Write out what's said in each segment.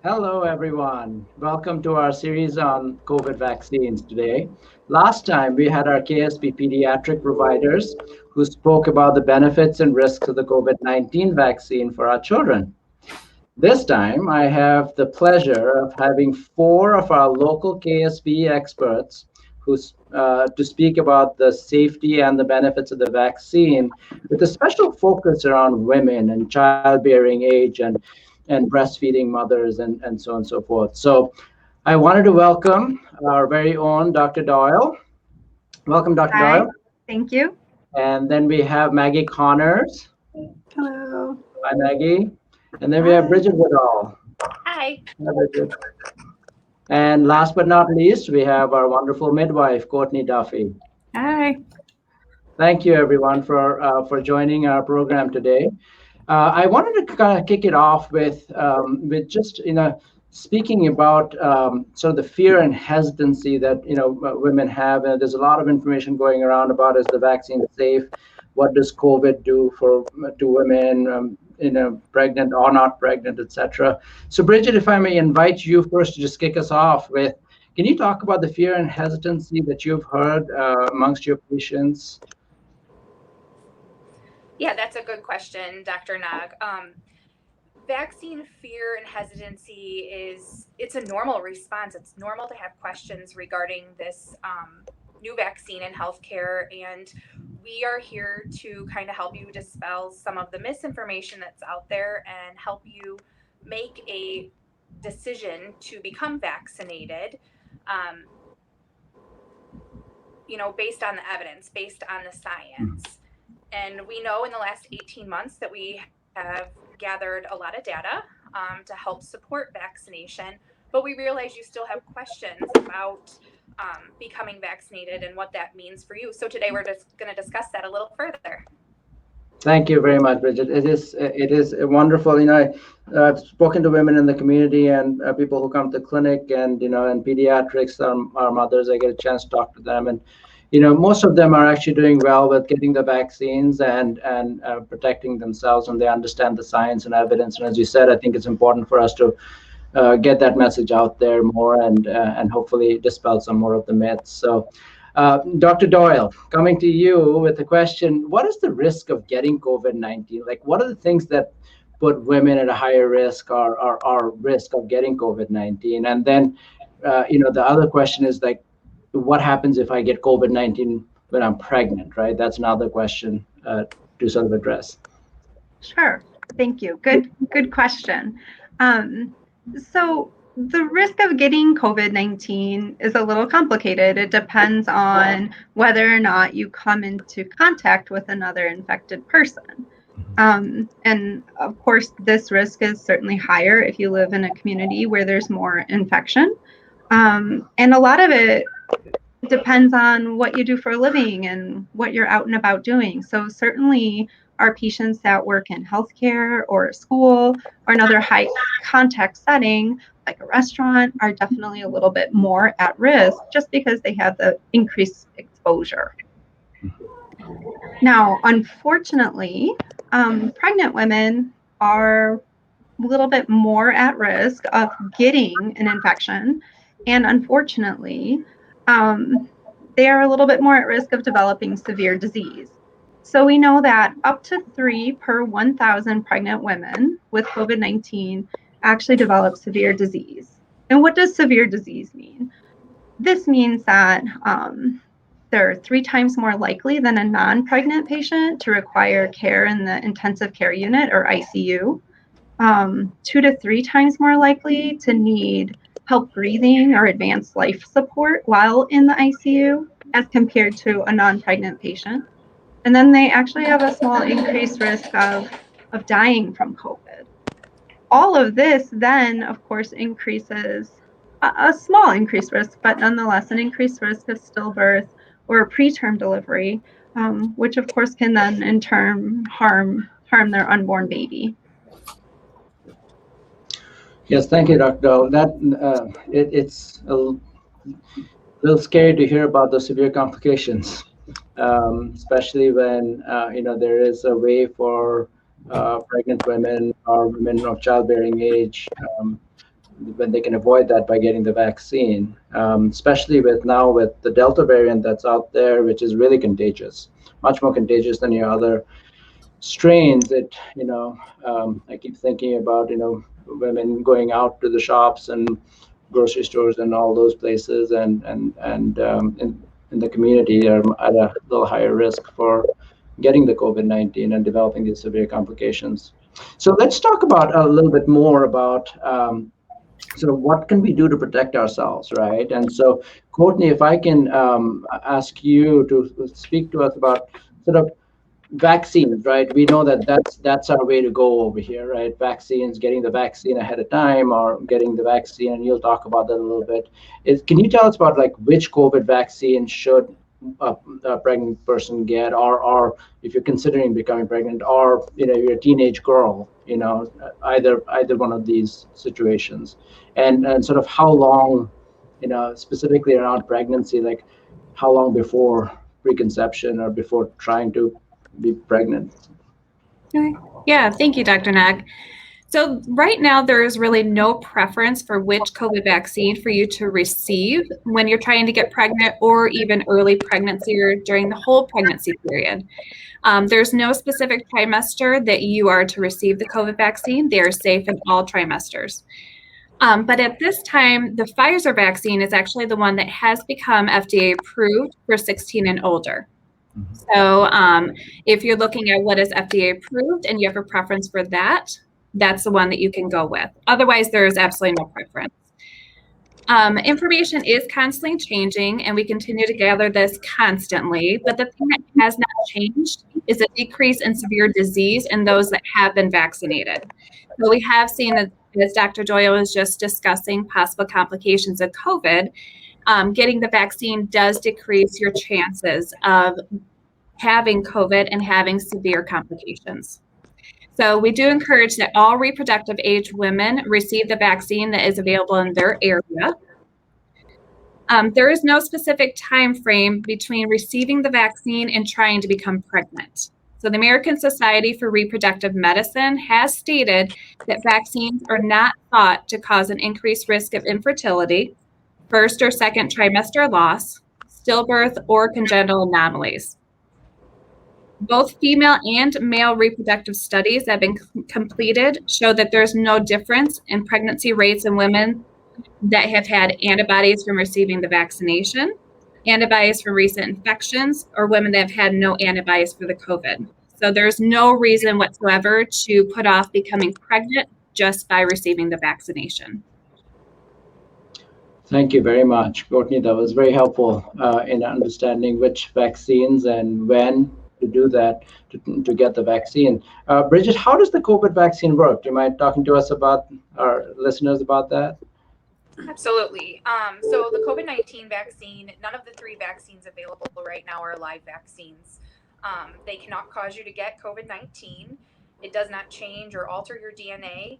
Hello, everyone. Welcome to our series on COVID vaccines today. Last time, we had our KSP pediatric providers who spoke about the benefits and risks of the COVID-19 vaccine for our children. This time, I have the pleasure of having four of our local KSP experts to speak about the safety and the benefits of the vaccine, with a special focus around women and childbearing age and breastfeeding mothers and so on and so forth. So I wanted to welcome our very own Dr. Doyle. Welcome, Dr. Hi, Doyle. thank you. And then we have Maggie Connors. Hello. Hi, Maggie. And then we have Bridget Woodall. Hi. Hi, Bridget. And last but not least, we have our wonderful midwife, Courtney Duffy. Hi. Thank you, everyone, for joining our program today. I wanted to kind of kick it off with just speaking about sort of the fear and hesitancy that women have. And there's a lot of information going around about, is the vaccine safe? What does COVID do to women? Pregnant or not pregnant, etc. So, Bridget, if I may invite you first to just kick us off with, can you talk about the fear and hesitancy that you've heard amongst your patients? Yeah, that's a good question, Dr. Nag. Vaccine fear and hesitancy it's a normal response. It's normal to have questions regarding this new vaccine in healthcare, and we are here to kind of help you dispel some of the misinformation that's out there and help you make a decision to become vaccinated, based on the evidence, based on the science. And we know in the last 18 months that we have gathered a lot of data to help support vaccination, but we realize you still have questions about becoming vaccinated and what that means for you. So today we're just going to discuss that a little further. Thank you very much, Bridget. It is wonderful. I've spoken to women in the community and people who come to clinic, and and pediatrics, our mothers. I get a chance to talk to them, and most of them are actually doing well with getting the vaccines and protecting themselves, and they understand the science and evidence. And as you said, I think it's important for us to get that message out there more and hopefully dispel some more of the myths. So, Dr. Doyle, coming to you with a question: what is the risk of getting COVID-19? Like, what are the things that put women at a higher risk or risk of getting COVID-19? And then, the other question is, like, what happens if I get COVID-19 when I'm pregnant, right? That's another question to sort of address. Sure. Thank you. Good question. So the risk of getting COVID-19 is a little complicated. It depends on whether or not you come into contact with another infected person. And of course, this risk is certainly higher if you live in a community where there's more infection. And a lot of it depends on what you do for a living and what you're out and about doing. So certainly our patients that work in healthcare or school or another high contact setting like a restaurant are definitely a little bit more at risk just because they have the increased exposure. Now, unfortunately, pregnant women are a little bit more at risk of getting an infection, and unfortunately, they are a little bit more at risk of developing severe disease. So we know that up to 3 per 1,000 pregnant women with COVID-19 actually develop severe disease. And what does severe disease mean? This means that they're 3 times more likely than a non-pregnant patient to require care in the intensive care unit or ICU, 2 to 3 times more likely to need help breathing or advanced life support while in the ICU as compared to a non-pregnant patient. And then they actually have a small increased risk of dying from COVID. All of this then, of course, increases a small increased risk, but nonetheless an increased risk of stillbirth or preterm delivery, which of course can then in turn harm their unborn baby. Yes, thank you, Dr. Doyle. It's a little scary to hear about the severe complications, especially when there is a way for pregnant women or women of childbearing age when they can avoid that by getting the vaccine, especially with the Delta variant that's out there, which is really contagious, much more contagious than your other strains. I keep thinking about, women going out to the shops and grocery stores and all those places, in the community are at a little higher risk for getting the COVID-19 and developing these severe complications. So let's talk about a little bit more about sort of what can we do to protect ourselves, right? And so, Courtney, if I can ask you to speak to us about sort of vaccines, right? We know that that's our way to go over here, right? Vaccines, getting the vaccine ahead of time, or getting the vaccine, and you'll talk about that a little bit. Can you tell us about like which COVID vaccine should a pregnant person get, or if you're considering becoming pregnant, or you're a teenage girl, either one of these situations, and sort of how long, specifically around pregnancy, like how long before preconception or before trying to be pregnant. Okay. Yeah, thank you, Dr. Nag. So right now, there is really no preference for which COVID vaccine for you to receive when you're trying to get pregnant, or even early pregnancy or during the whole pregnancy period. There's no specific trimester that you are to receive the COVID vaccine. They are safe in all trimesters. But at this time, the Pfizer vaccine is actually the one that has become FDA approved for 16 and older. So if you're looking at what is FDA approved and you have a preference for that, that's the one that you can go with. Otherwise, there is absolutely no preference. Information is constantly changing, and we continue to gather this constantly. But the thing that has not changed is a decrease in severe disease in those that have been vaccinated. So we have seen that, as Dr. Doyle was just discussing, possible complications of COVID. Getting the vaccine does decrease your chances of having COVID and having severe complications. So we do encourage that all reproductive age women receive the vaccine that is available in their area. There is no specific time frame between receiving the vaccine and trying to become pregnant. So the American Society for Reproductive Medicine has stated that vaccines are not thought to cause an increased risk of infertility, first or second trimester loss, stillbirth, or congenital anomalies. Both female and male reproductive studies that have been completed show that there's no difference in pregnancy rates in women that have had antibodies from receiving the vaccination, antibodies from recent infections, or women that have had no antibodies for the COVID. So there's no reason whatsoever to put off becoming pregnant just by receiving the vaccination. Thank you very much, Courtney. That was very helpful in understanding which vaccines and when to do that, to get the vaccine. Bridget, how does the COVID vaccine work? Do you mind talking to us about, our listeners about that? Absolutely. So the COVID-19 vaccine, none of the 3 vaccines available right now are live vaccines. They cannot cause you to get COVID-19. It does not change or alter your DNA.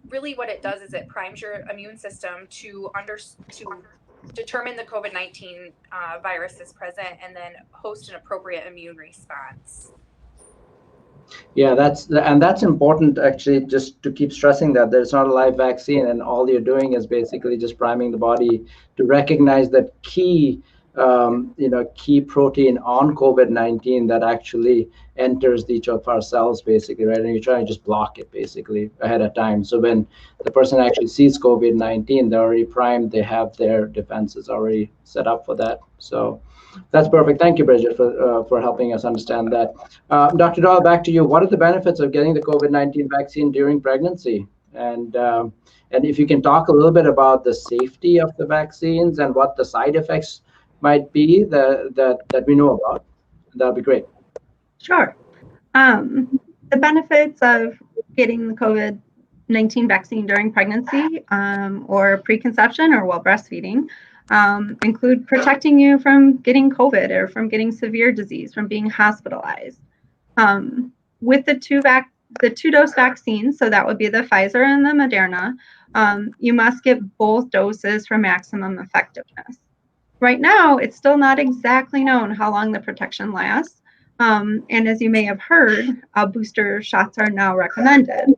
Really what it does is it primes your immune system to determine the COVID-19 virus is present and then host an appropriate immune response. Yeah, that's important, actually, just to keep stressing that there's not a live vaccine, and all you're doing is basically just priming the body to recognize that key protein on COVID-19 that actually enters each of our cells, basically, right? And you're trying to just block it basically ahead of time. So when the person actually sees COVID-19, they're already primed, they have their defenses already set up for that. So that's perfect. Thank you, Bridget, for helping us understand that. Dr. Doyle, back to you. What are the benefits of getting the COVID-19 vaccine during pregnancy? And if you can talk a little bit about the safety of the vaccines and what the side effects might be that we know about, that'd be great. Sure. The benefits of getting the COVID-19 vaccine during pregnancy or preconception or while breastfeeding include protecting you from getting COVID or from getting severe disease, from being hospitalized. With the two-dose vaccines, so that would be the Pfizer and the Moderna, you must get both doses for maximum effectiveness. Right now, it's still not exactly known how long the protection lasts. And as you may have heard, booster shots are now recommended.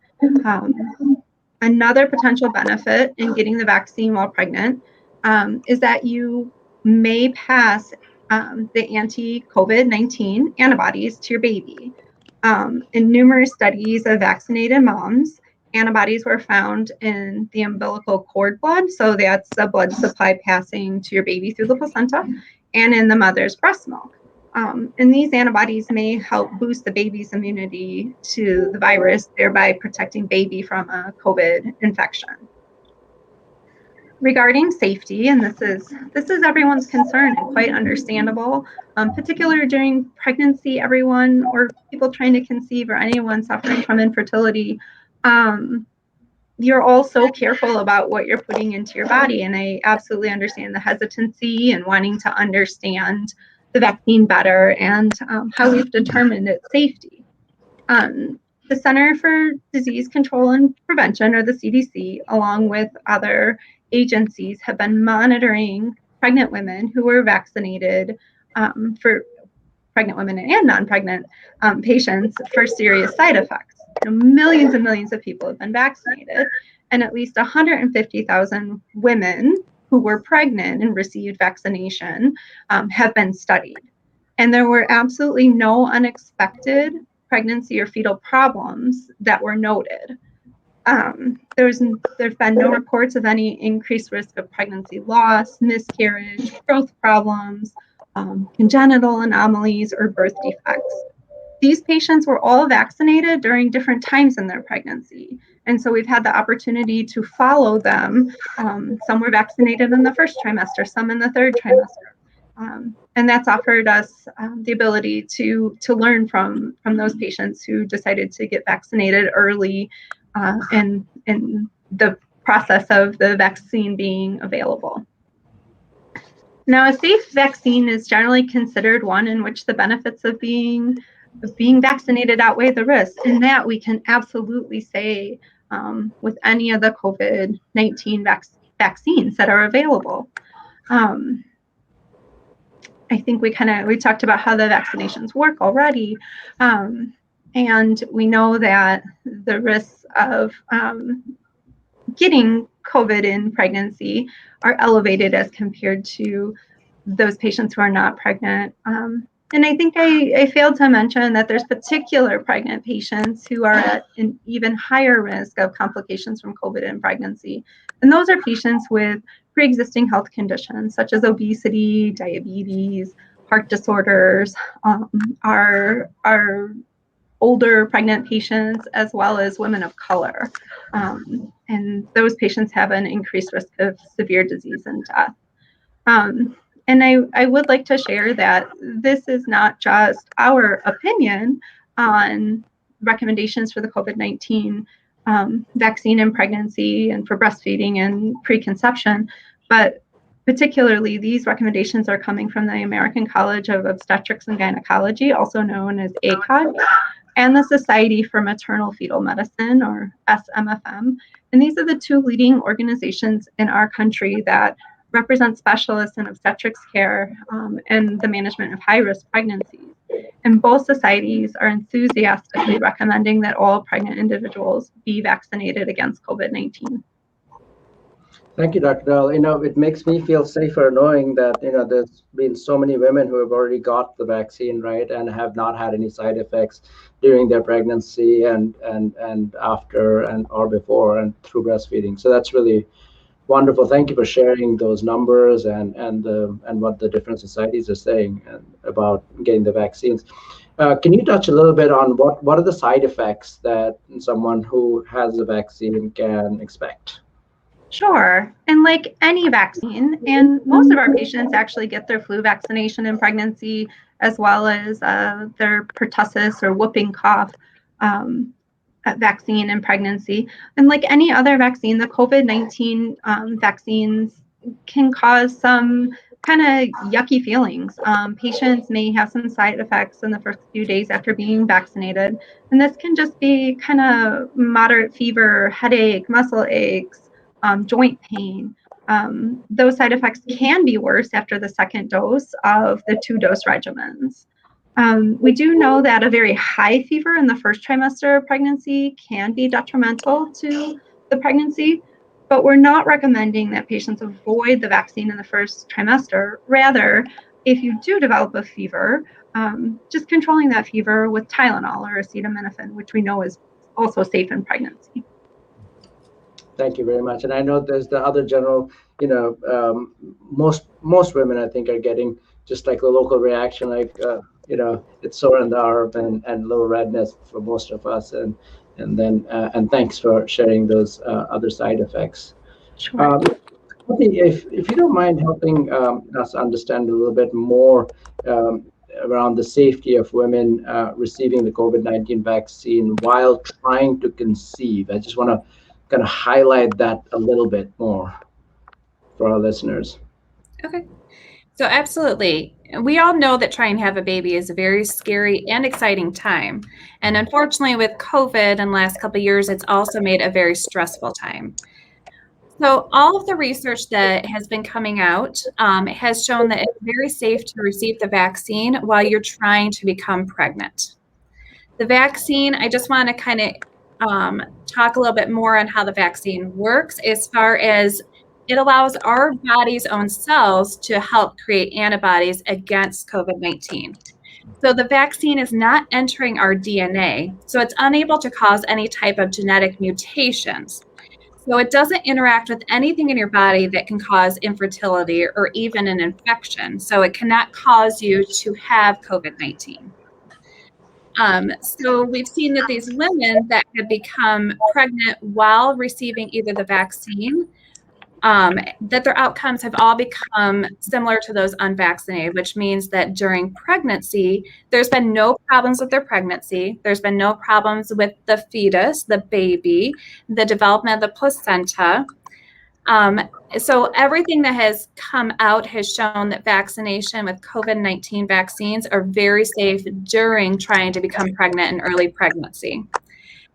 Another potential benefit in getting the vaccine while pregnant is that you may pass the anti-COVID-19 antibodies to your baby. In numerous studies of vaccinated moms, antibodies were found in the umbilical cord blood, so that's the blood supply passing to your baby through the placenta, and in the mother's breast milk. And these antibodies may help boost the baby's immunity to the virus, thereby protecting baby from a COVID infection. Regarding safety, and this is everyone's concern and quite understandable, particularly during pregnancy, everyone or people trying to conceive or anyone suffering from infertility, you're all so careful about what you're putting into your body. And I absolutely understand the hesitancy and wanting to understand the vaccine better and how we've determined its safety. The Center for Disease Control and Prevention, or the CDC, along with other agencies, have been monitoring pregnant women who were vaccinated for pregnant women and non-pregnant patients for serious side effects. Millions and millions of people have been vaccinated, and at least 150,000 women who were pregnant and received vaccination have been studied. And there were absolutely no unexpected pregnancy or fetal problems that were noted. There've been no reports of any increased risk of pregnancy loss, miscarriage, growth problems, congenital anomalies, or birth defects. These patients were all vaccinated during different times in their pregnancy. And so we've had the opportunity to follow them. Some were vaccinated in the first trimester, some in the third trimester. And that's offered us the ability to learn from those patients who decided to get vaccinated early in the process of the vaccine being available. Now, a safe vaccine is generally considered one in which the benefits of being vaccinated outweigh the risks, and that we can absolutely say with any of the COVID-19 vaccines that are available. I think we talked about how the vaccinations work already, and we know that the risks of getting COVID in pregnancy are elevated as compared to those patients who are not pregnant. And I think I failed to mention that there's particular pregnant patients who are at an even higher risk of complications from COVID in pregnancy. And those are patients with pre-existing health conditions such as obesity, diabetes, heart disorders, our older pregnant patients, as well as women of color. And those patients have an increased risk of severe disease and death. And I would like to share that this is not just our opinion on recommendations for the COVID-19 vaccine in pregnancy and for breastfeeding and preconception, but particularly these recommendations are coming from the American College of Obstetrics and Gynecology, also known as ACOG, and the Society for Maternal Fetal Medicine, or SMFM. And these are the two leading organizations in our country that represent specialists in obstetrics care and the management of high-risk pregnancies. And both societies are enthusiastically recommending that all pregnant individuals be vaccinated against COVID-19. Thank you, Dr. Dahl. It makes me feel safer knowing that, there's been so many women who have already got the vaccine, right, and have not had any side effects during their pregnancy and after and or before and through breastfeeding. So that's really wonderful. Thank you for sharing those numbers and what the different societies are saying about getting the vaccines. Can you touch a little bit on what are the side effects that someone who has the vaccine can expect? Sure. And like any vaccine, and most of our patients actually get their flu vaccination in pregnancy, as well as their pertussis or whooping cough vaccine in pregnancy. And like any other vaccine, the COVID-19 vaccines can cause some kind of yucky feelings. Patients may have some side effects in the first few days after being vaccinated. And this can just be kind of moderate fever, headache, muscle aches, joint pain. Those side effects can be worse after the second dose of the 2-dose regimens. We do know that a very high fever in the first trimester of pregnancy can be detrimental to the pregnancy, but we're not recommending that patients avoid the vaccine in the first trimester. Rather, if you do develop a fever, just controlling that fever with Tylenol or acetaminophen, which we know is also safe in pregnancy. Thank you very much. And I know there's the other general, most women I think are getting just like a local reaction, like it's sore in the arm and little redness for most of us, and thanks for sharing those other side effects. Sure. If you don't mind helping us understand a little bit more around the safety of women receiving the COVID-19 vaccine while trying to conceive, I just want to kind of highlight that a little bit more for our listeners. Okay. So absolutely. We all know that trying to have a baby is a very scary and exciting time. And unfortunately with COVID in the last couple of years, it's also made a very stressful time. So all of the research that has been coming out has shown that it's very safe to receive the vaccine while you're trying to become pregnant. The vaccine, I just want to kind of talk a little bit more on how the vaccine works as far as it allows our body's own cells to help create antibodies against COVID-19. So the vaccine is not entering our DNA, so it's unable to cause any type of genetic mutations. So it doesn't interact with anything in your body that can cause infertility or even an infection. So it cannot cause you to have COVID-19. So we've seen that these women that have become pregnant while receiving either the vaccine, that their outcomes have all become similar to those unvaccinated, which means that during pregnancy, there's been no problems with their pregnancy. There's been no problems with the fetus, the baby, the development of the placenta. So everything that has come out has shown that vaccination with COVID-19 vaccines are very safe during trying to become pregnant in early pregnancy.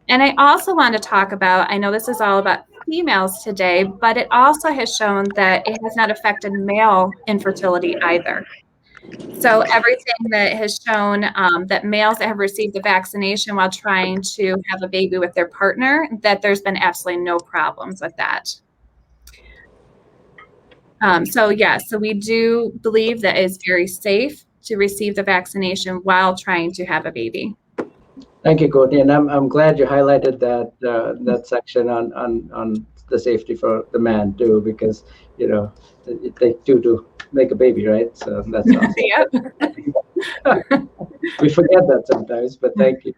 And I also want to talk about, I know this is all about females today, but it also has shown that it has not affected male infertility either. So everything that has shown that males that have received the vaccination while trying to have a baby with their partner, that there's been absolutely no problems with that. So we do believe that it's very safe to receive the vaccination while trying to have a baby. Thank you, Courtney, and I'm glad you highlighted that section on the safety for the man too, because it takes two to make a baby, right? So that's awesome. Yep. We forget that sometimes, but thank you.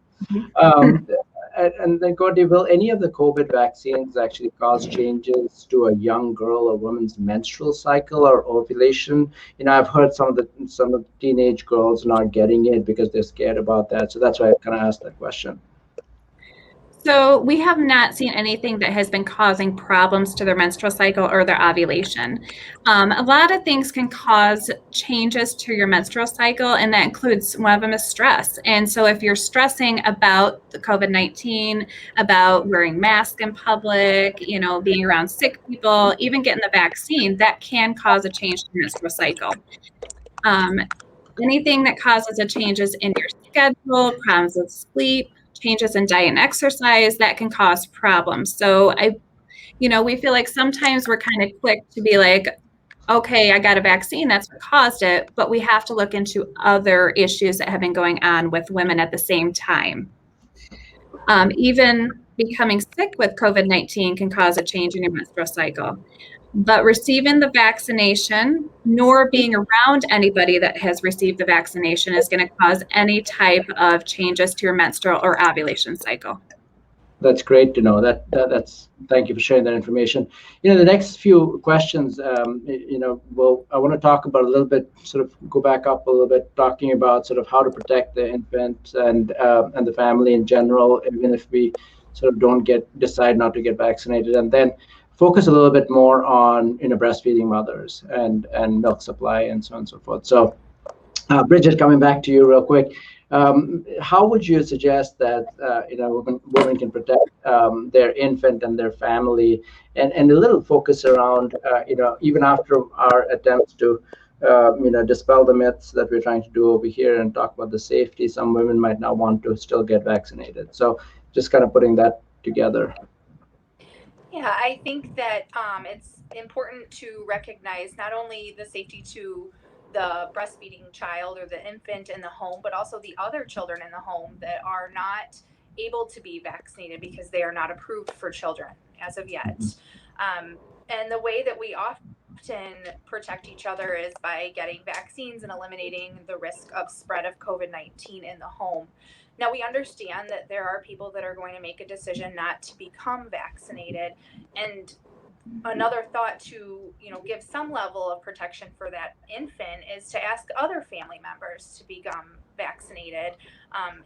And then, Courtney, will any of the COVID vaccines actually cause changes to a young girl or woman's menstrual cycle or ovulation? I've heard some of the teenage girls not getting it because they're scared about that. So that's why I kind of asked that question. So we have not seen anything that has been causing problems to their menstrual cycle or their ovulation. A lot of things can cause changes to your menstrual cycle, and that includes, one of them is stress. And so if you're stressing about the COVID-19, about wearing masks in public, being around sick people, even getting the vaccine, that can cause a change to your menstrual cycle. Anything that causes a changes in your schedule, problems with sleep, changes in diet and exercise, that can cause problems. So we feel like sometimes we're kind of quick to be like, okay, I got a vaccine, that's what caused it, but we have to look into other issues that have been going on with women at the same time. Even becoming sick with COVID-19 can cause a change in your menstrual cycle. But receiving the vaccination, nor being around anybody that has received the vaccination, is going to cause any type of changes to your menstrual or ovulation cycle. That's great to know. That's thank you for sharing that information. The next few questions, I want to talk about a little bit, sort of go back up a little bit, talking about sort of how to protect the infant and the family in general, even if we sort of decide not to get vaccinated, and then focus a little bit more on breastfeeding mothers and milk supply and so on and so forth. So, Bridget, coming back to you real quick, how would you suggest that women can protect their infant and their family, and a little focus around even after our attempts to dispel the myths that we're trying to do over here and talk about the safety, some women might not want to still get vaccinated. So just kind of putting that together. Yeah, I think that it's important to recognize not only the safety to the breastfeeding child or the infant in the home, but also the other children in the home that are not able to be vaccinated because they are not approved for children as of yet. And the way that we often protect each other is by getting vaccines and eliminating the risk of spread of COVID-19 in the home. Now, we understand that there are people that are going to make a decision not to become vaccinated. And another thought to, give some level of protection for that infant is to ask other family members to become vaccinated,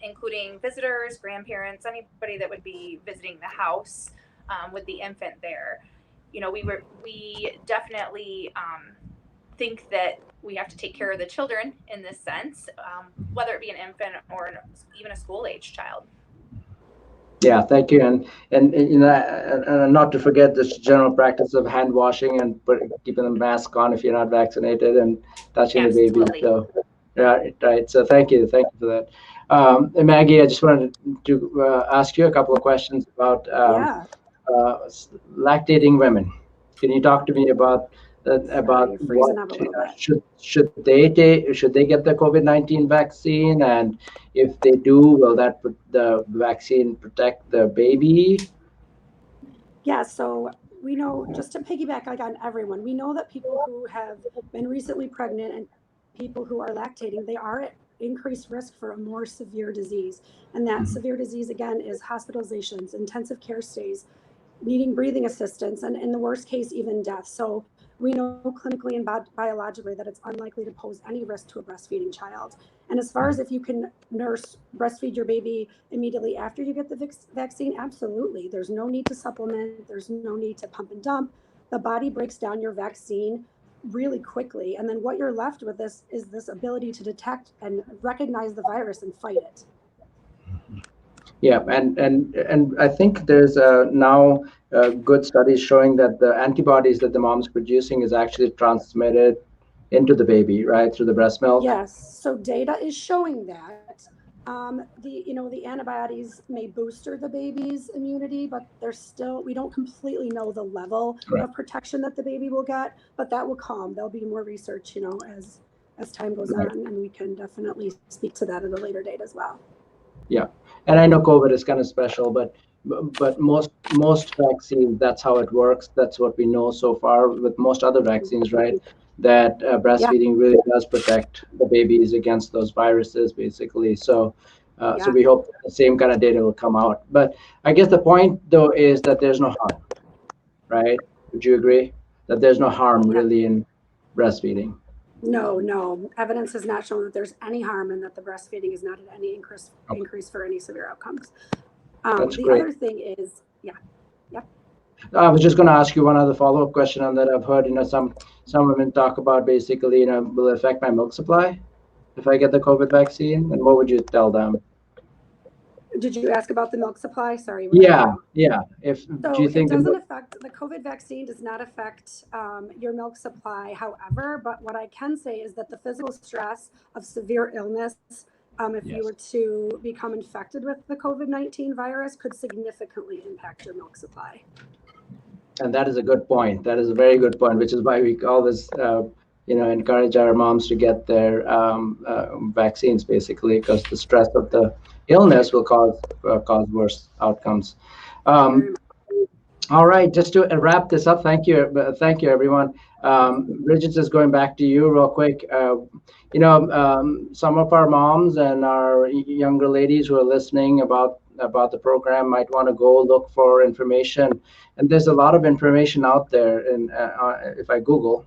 including visitors, grandparents, anybody that would be visiting the house with the infant there. We definitely think that we have to take care of the children in this sense, whether it be an infant or even a school age child. Yeah, thank you. And not to forget this general practice of hand washing and keeping the mask on if you're not vaccinated and touching Absolutely. the baby. So, right. So thank you for that. And Maggie, I just wanted to ask you a couple of questions about lactating women. Can you talk to me about what should they get the COVID-19 vaccine, and if they do, will the vaccine protect the baby? Yeah, so we know, just to piggyback on everyone, we know that people who have been recently pregnant and people who are lactating, they are at increased risk for a more severe disease. And that severe disease, again, is hospitalizations, intensive care stays, needing breathing assistance, and in the worst case, even death. So we know clinically and biologically that it's unlikely to pose any risk to a breastfeeding child. And as far as if you can breastfeed your baby immediately after you get the vaccine, absolutely. There's no need to supplement. There's no need to pump and dump. The body breaks down your vaccine really quickly. And then what you're left with is this ability to detect and recognize the virus and fight it. Yeah, and I think there's now good studies showing that the antibodies that the mom's producing is actually transmitted into the baby, right, through the breast milk. Yes, so data is showing that the antibodies may booster the baby's immunity, but we don't completely know the level of protection that the baby will get, but that will come. There'll be more research, as time goes on, and we can definitely speak to that at a later date as well. Yeah, and I know COVID is kind of special, but most vaccines, that's how it works. That's what we know so far with most other vaccines, right? That breastfeeding really does protect the babies against those viruses, basically. So we hope the same kind of data will come out. But I guess the point, though, is that there's no harm, right? Would you agree that there's no harm really in breastfeeding? No. Evidence has not shown that there's any harm and that the breastfeeding is not at any increase for any severe outcomes. That's the great. Other thing is, I was just going to ask you one other follow-up question on that. I've heard, some women talk about basically, will it affect my milk supply if I get the COVID vaccine? And what would you tell them? Did you ask about the milk supply? Sorry. Yeah. Do you think the COVID vaccine does not affect your milk supply, however, but what I can say is that the physical stress of severe illness, if you were to become infected with the COVID-19 virus, could significantly impact your milk supply. And that is a good point. That is a very good point, which is why we always, encourage our moms to get their vaccines, basically, because the stress of the illness will cause worse outcomes. All right, just to wrap this up, thank you, everyone. Bridget, just going back to you real quick. Some of our moms and our younger ladies who are listening about the program might want to go look for information, and there's a lot of information out there. And if I Google,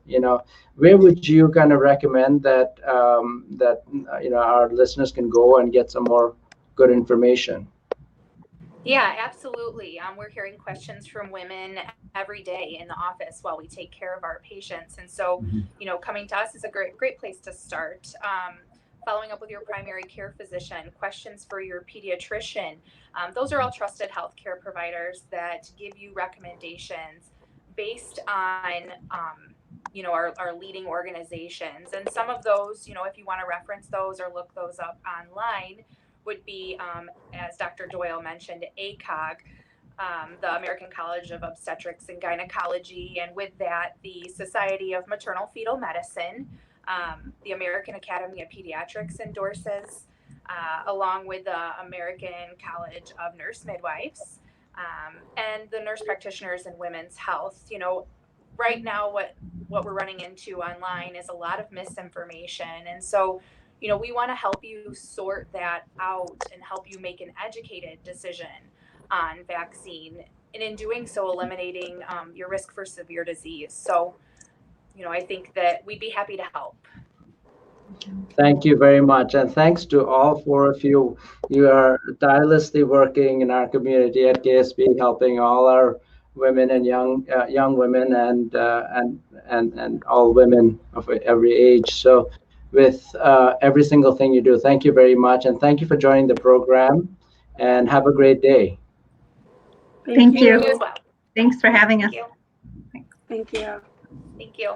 where would you kind of recommend that our listeners can go and get some more good information? Yeah, absolutely. We're hearing questions from women every day in the office while we take care of our patients. And so, coming to us is a great place to start. Following up with your primary care physician, questions for your pediatrician. Those are all trusted healthcare providers that give you recommendations based on, our leading organizations. And some of those, if you want to reference those or look those up online, would be, as Dr. Doyle mentioned, ACOG. the American College of Obstetrics and Gynecology, and with that, the Society of Maternal Fetal Medicine, the American Academy of Pediatrics endorses, along with the American College of Nurse Midwives, and the Nurse Practitioners in Women's Health. You know, right now what we're running into online is a lot of misinformation, and so, you know, we want to help you sort that out and help you make an educated decision on vaccine, and in doing so, eliminating your risk for severe disease. So, you know, I think that we'd be happy to help. Thank you very much, and thanks to all four of you. You are tirelessly working in our community at KSB, helping all our women and young women and all women of every age. So, with every single thing you do, thank you very much, and thank you for joining the program. And have a great day. Thank you. You as well. Thanks for having us. Thank you. Thank you. Thank you.